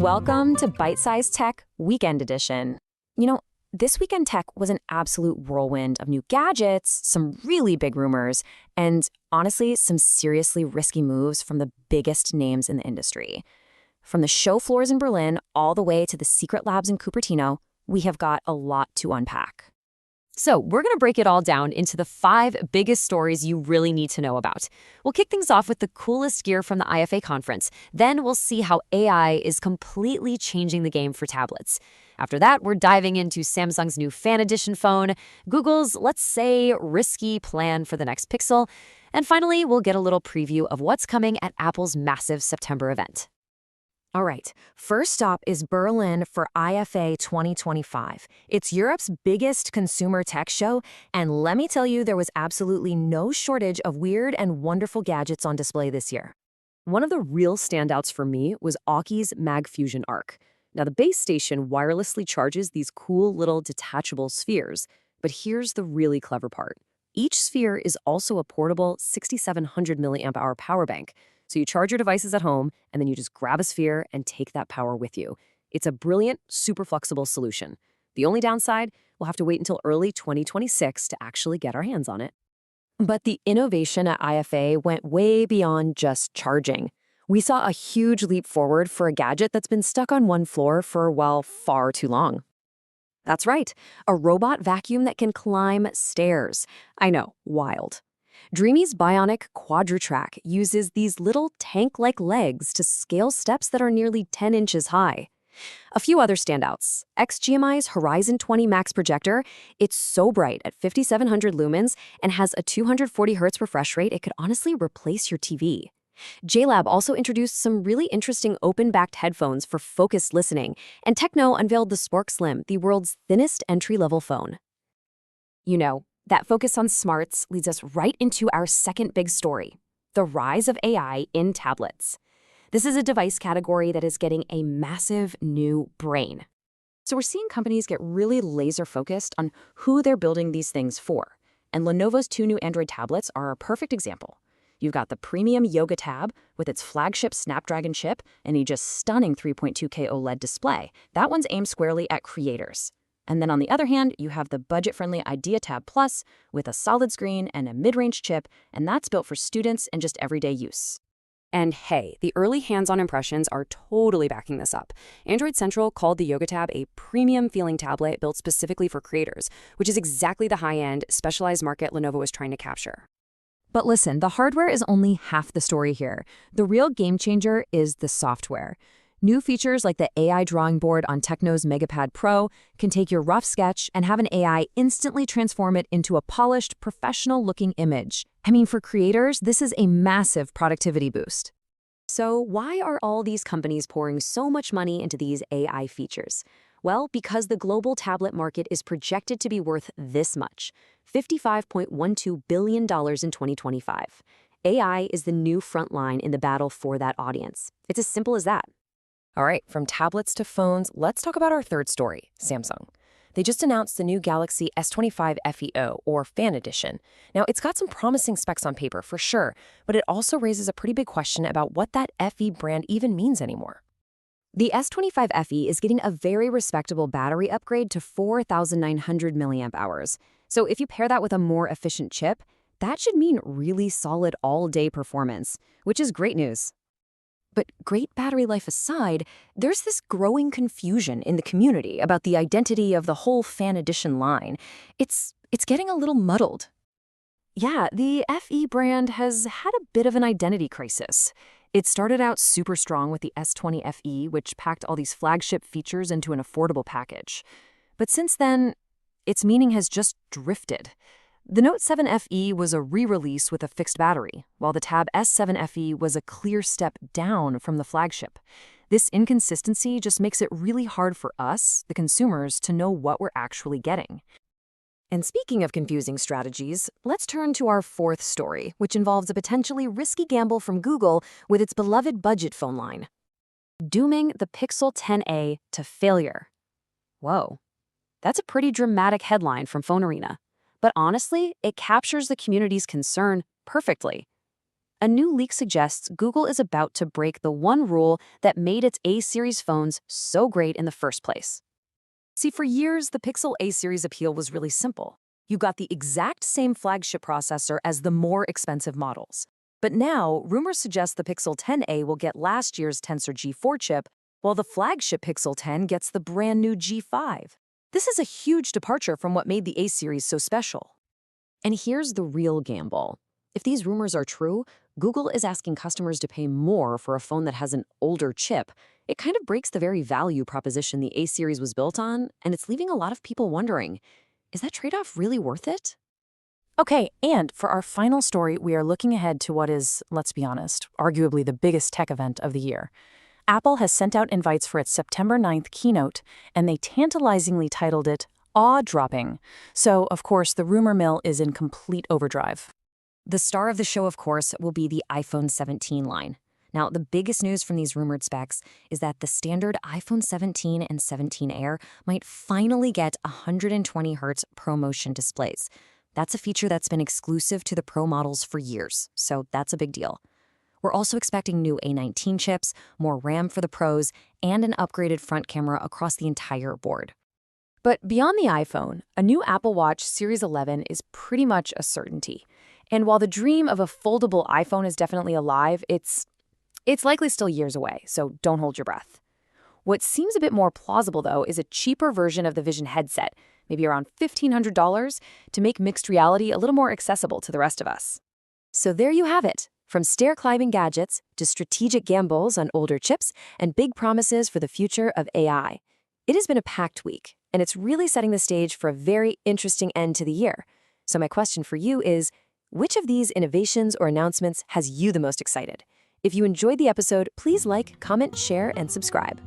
Welcome to Byte-Sized Tech Weekend Edition. This weekend tech was an absolute whirlwind of new gadgets, some really big rumors, and honestly, some seriously risky moves from the biggest names in the industry. From the show floors in Berlin all the way to the secret labs in Cupertino, we have got a lot to unpack. So we're going to break it all down into the 5 biggest stories you really need to know about. We'll kick things off with the coolest gear from the IFA conference. Then we'll see how AI is completely changing the game for tablets. After that, we're diving into Samsung's new Fan Edition phone, Google's, let's say, risky plan for the next Pixel, and finally, we'll get a little preview of what's coming at Apple's massive September event. All right, first stop is Berlin for IFA 2025. It's Europe's biggest consumer tech show, and let me tell you, there was absolutely no shortage of weird and wonderful gadgets on display this year. One of the real standouts for me was Aukey's MagFusion Arc. Now, the base station wirelessly charges these cool little detachable spheres, but here's the really clever part. Each sphere is also a portable 6,700 milliamp hour power bank. So you charge your devices at home, and then you just grab a sphere and take that power with you. It's a brilliant, super flexible solution. The only downside, we'll have to wait until early 2026 to actually get our hands on it. But the innovation at IFA went way beyond just charging. We saw a huge leap forward for a gadget that's been stuck on one floor for, well, far too long. That's right, a robot vacuum that can climb stairs. I know, wild. Dreamy's bionic Quadritrack uses these little tank-like legs to scale steps that are nearly 10 inches high. A few other standouts. XGMI's Horizon 20 Max projector, it's so bright at 5,700 lumens and has a 240 Hz refresh rate it could honestly replace your TV. JLab also introduced some really interesting open-backed headphones for focused listening, and Techno unveiled the Spork Slim, the world's thinnest entry-level phone. That focus on smarts leads us right into our second big story, the rise of AI in tablets. This is a device category that is getting a massive new brain. So we're seeing companies get really laser-focused on who they're building these things for, and Lenovo's 2 new Android tablets are a perfect example. You've got the premium Yoga Tab with its flagship Snapdragon chip and a just stunning 3.2K OLED display. That one's aimed squarely at creators. And then on the other hand, you have the budget-friendly Idea Tab Plus with a solid screen and a mid-range chip, and that's built for students and just everyday use. And hey, the early hands-on impressions are totally backing this up. Android Central called the Yoga Tab a premium-feeling tablet built specifically for creators, which is exactly the high-end, specialized market Lenovo is trying to capture. But listen, the hardware is only half the story here. The real game changer is the software. New features like the AI drawing board on Tecno's MegaPad Pro can take your rough sketch and have an AI instantly transform it into a polished, professional-looking image. For creators, this is a massive productivity boost. So why are all these companies pouring so much money into these AI features? Well, because the global tablet market is projected to be worth this much, $55.12 billion in 2025. AI is the new front line in the battle for that audience. It's as simple as that. All right, from tablets to phones, let's talk about our third story, Samsung. They just announced the new Galaxy S25 FEO, or Fan Edition. Now, it's got some promising specs on paper, for sure, but it also raises a pretty big question about what that FE brand even means anymore. The S25 FE is getting a very respectable battery upgrade to 4,900 milliamp hours. So if you pair that with a more efficient chip, that should mean really solid all-day performance, which is great news. But great battery life aside, there's this growing confusion in the community about the identity of the whole Fan Edition line. It's getting a little muddled. Yeah, the FE brand has had a bit of an identity crisis. It started out super strong with the S20 FE, which packed all these flagship features into an affordable package. But since then, its meaning has just drifted. The Note 7 FE was a re-release with a fixed battery, while the Tab S7 FE was a clear step down from the flagship. This inconsistency just makes it really hard for us, the consumers, to know what we're actually getting. And speaking of confusing strategies, let's turn to our fourth story, which involves a potentially risky gamble from Google with its beloved budget phone line. Dooming the Pixel 10a to failure. Whoa, that's a pretty dramatic headline from Phone Arena. But honestly, it captures the community's concern perfectly. A new leak suggests Google is about to break the one rule that made its A-series phones so great in the first place. See, for years, the Pixel A-series appeal was really simple. You got the exact same flagship processor as the more expensive models. But now, rumors suggest the Pixel 10a will get last year's Tensor G4 chip, while the flagship Pixel 10 gets the brand new G5. This is a huge departure from what made the A-series so special. And here's the real gamble. If these rumors are true, Google is asking customers to pay more for a phone that has an older chip. It kind of breaks the very value proposition the A-series was built on, and it's leaving a lot of people wondering, is that trade-off really worth it? Okay, and for our final story, we are looking ahead to what is, let's be honest, arguably the biggest tech event of the year. Apple has sent out invites for its September 9th keynote, and they tantalizingly titled it Awe-Dropping. So, of course, the rumor mill is in complete overdrive. The star of the show, of course, will be the iPhone 17 line. Now, the biggest news from these rumored specs is that the standard iPhone 17 and 17 Air might finally get 120 Hz ProMotion displays. That's a feature that's been exclusive to the Pro models for years, so that's a big deal. We're also expecting new A19 chips, more RAM for the Pros, and an upgraded front camera across the entire board. But beyond the iPhone, a new Apple Watch Series 11 is pretty much a certainty. And while the dream of a foldable iPhone is definitely alive, it's likely still years away, so don't hold your breath. What seems a bit more plausible, though, is a cheaper version of the Vision headset, maybe around $1,500, to make mixed reality a little more accessible to the rest of us. So there you have it. From stair-climbing gadgets to strategic gambles on older chips and big promises for the future of AI. It has been a packed week, and it's really setting the stage for a very interesting end to the year. So my question for you is, which of these innovations or announcements has you the most excited? If you enjoyed the episode, please like, comment, share, and subscribe.